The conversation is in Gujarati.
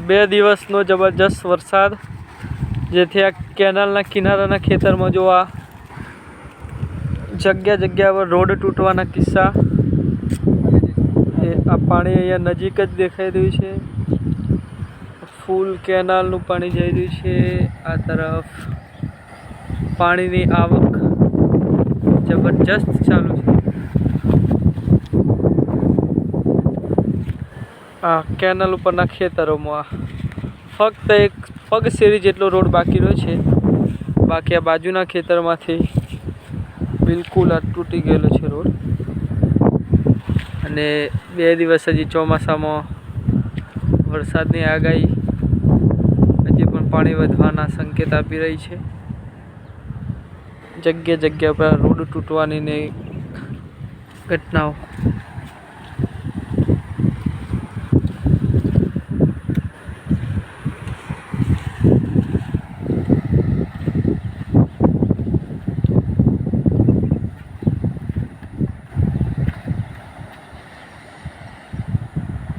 બે દિવસનો જબરજસ્ત વરસાદ, જેથી આ કેનાલના કિનારાના ખેતરમાં જો આ જગ્યા જગ્યા પર રોડ તૂટવાના કિસ્સા, આ પાણી અહીંયા નજીક જ દેખાઈ રહ્યું છે. ફૂલ કેનાલનું પાણી જઈ રહ્યું છે. આ તરફ પાણીની આવક જબરજસ્ત ચાલુ છે. આ કેનાલ ઉપરના ખેતરોમાં ફક્ત એક પગશેરી જેટલો રોડ બાકી રહ્યો છે. બાકી આ બાજુના ખેતરમાંથી બિલકુલ આ તૂટી ગયેલો છે રોડ. અને 2 દિવસ હજી ચોમાસામાં વરસાદની આગાહી હજી પણ પાણી વધવાના સંકેત આપી રહી છે. જગ્યા જગ્યા પર રોડ તૂટવાની ને ઘટનાઓ